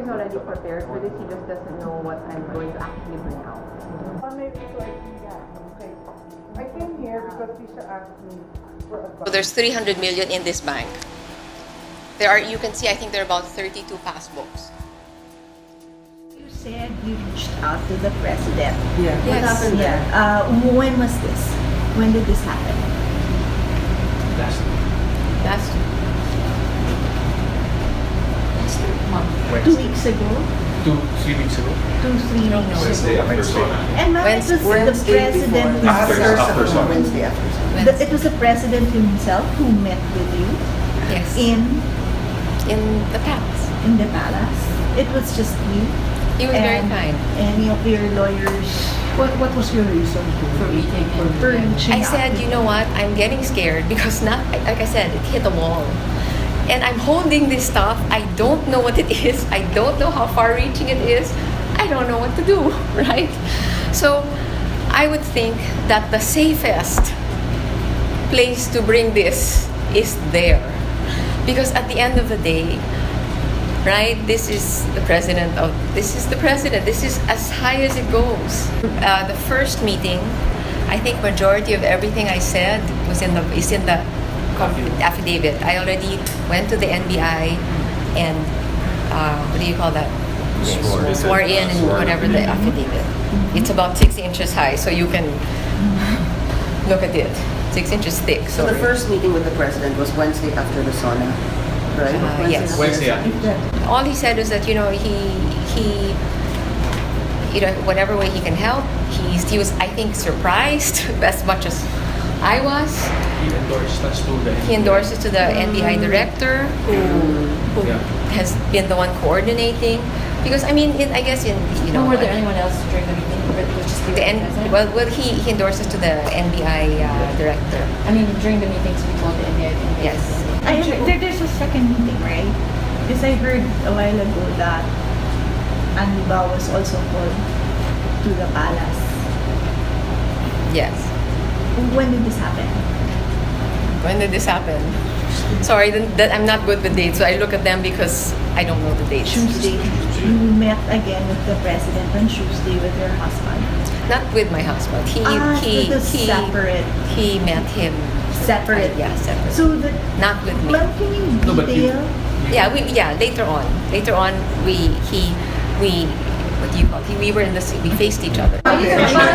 is already prepared for this. He just doesn't know what I'm going to actually bring out. I came here because Tisha asked me for advice. So there's 300 million in this bank. There are, you can see, I think there are about 32 passbooks. You said you reached out to the president. Yeah. Yes. What happened there? When was this? When did this happen? Last Wednesday. 2 weeks ago? 3 weeks ago. 2-3 weeks Wednesday ago. after Sona. And ma'am, it was the Wednesday president before. After himself. Sona. Wednesday after. It was the president himself who met with you Yes. in the palace. the palace. It was just you. He was very and kind. Any of your lawyers What was your reason for meeting? for reaching I out said, to you know what? I'm getting scared because not, like I said, it hit a wall. And I'm holding this stuff. I don't know what it is. I don't know how far-reaching it is. I don't know what to do, right? So I would think that the safest place to bring this is there. Because at the end of the day, right, this is the president. This is as high as it goes. The first meeting, I think majority of everything I said is in the affidavit. I already went to the NBI and what do you call that? Swore in and whatever the affidavit. It's about 6 inches high, so you can look at it. 6 inches thick. So the first meeting with the president was Wednesday after the sauna, right? Yes. Wednesday. All he said is that he whatever way he can help. He was, I think, surprised as much as I was. He endorsed us to the He endorsed it to the NBI director who Yeah. has been the one coordinating. Because I mean, I guess Were there anyone else during the meeting? Or it was just you and the president? well, he endorses to the NBI director. I mean, during the meetings, we told the NBI. Yes. There's a second meeting, right? Because I heard a while ago that Aniba was also called to the palace. Yes. When did this happen? When did this happen? Sorry, that I'm not good with dates, so I look at them because I don't know the dates. Tuesday. You met again with the president on Tuesday with your husband. Not with my husband. It was separate. He met him Separate. Yeah, separate. So the Not with me. Ma'am, can you No, but you- detail? Later on. Later on, we what do you call it? We were in the we faced each other. Para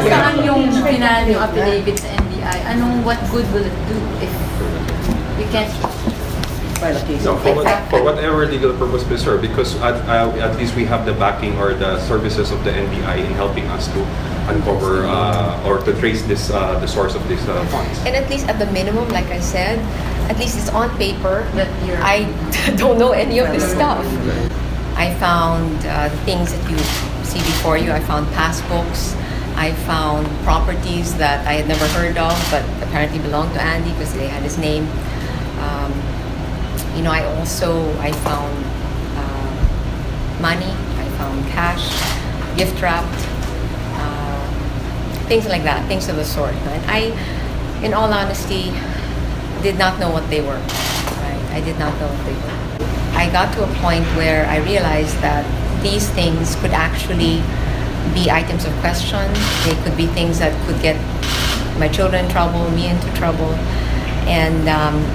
saan yung final yung affidavit sa NBI? What good will it do if we can't File a case. No, for whatever legal purpose may serve, because at least we have the backing or the services of the NBI in helping us to uncover or to trace this the source of these funds. And at least at the minimum, like I said, at least it's on paper that I don't know any of this stuff. I found the things that you see before you. I found passbooks. I found properties that I had never heard of, but apparently belonged to Andy because they had his name. I found money. I found cash, gift wrapped, things like that, things of the sort. And I, in all honesty, did not know what they were. Right? I did not know what they were. I got to a point where I realized that these things could actually be items of question. They could be things that could get my children in trouble, me into trouble. And,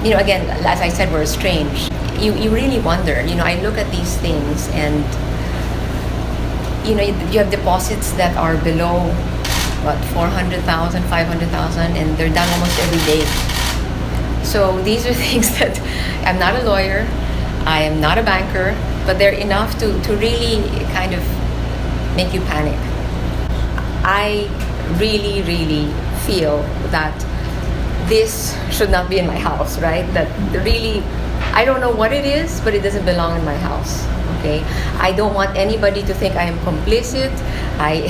again, as I said, we're estranged. You really wonder. I look at these things and, you have deposits that are below, 400,000, 500,000, and they're done almost every day. So these are things that, I'm not a lawyer, I am not a banker, but they're enough to really kind of make you panic. I really, really feel that this should not be in my house, right? That really, I don't know what it is, but it doesn't belong in my house, okay? I don't want anybody to think I am complicit. I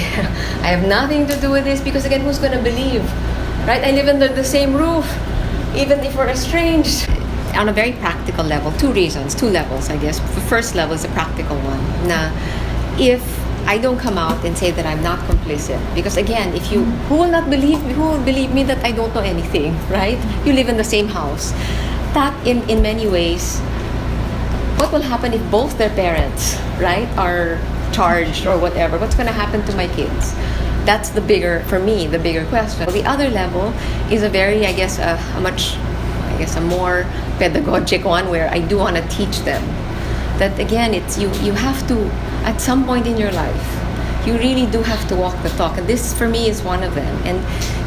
have nothing to do with this because, again, who's going to believe, right? I live under the same roof, even if we're estranged. On a very practical level, two levels, I guess. The first level is a practical one. Now, if I don't come out and say that I'm not complicit, because again, who will believe me that I don't know anything, right? You live in the same house. That in many ways what will happen if both their parents, right, are charged or whatever? What's going to happen to my kids? That's the bigger, for me, the bigger question. The other level is a very, I guess, a more pedagogic one, where I do want to teach them that, again, it's you have to, at some point in your life, you really do have to walk the talk. And this, for me, is one of them. And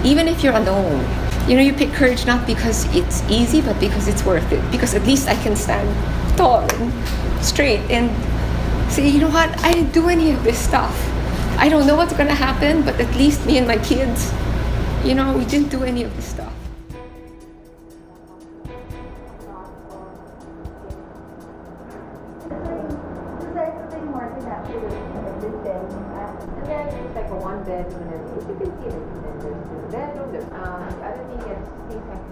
even if you're alone, you pick courage not because it's easy, but because it's worth it. Because at least I can stand tall and straight and say, you know what, I didn't do any of this stuff. I don't know what's gonna happen, but at least me and my kids, we didn't do any of this stuff. And then it's like a one bedroom, and if you can see it, and there's the bedroom, the other thing is things like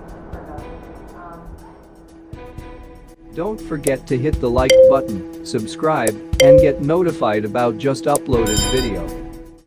Don't forget to hit the like button, subscribe, and get notified about just uploaded video.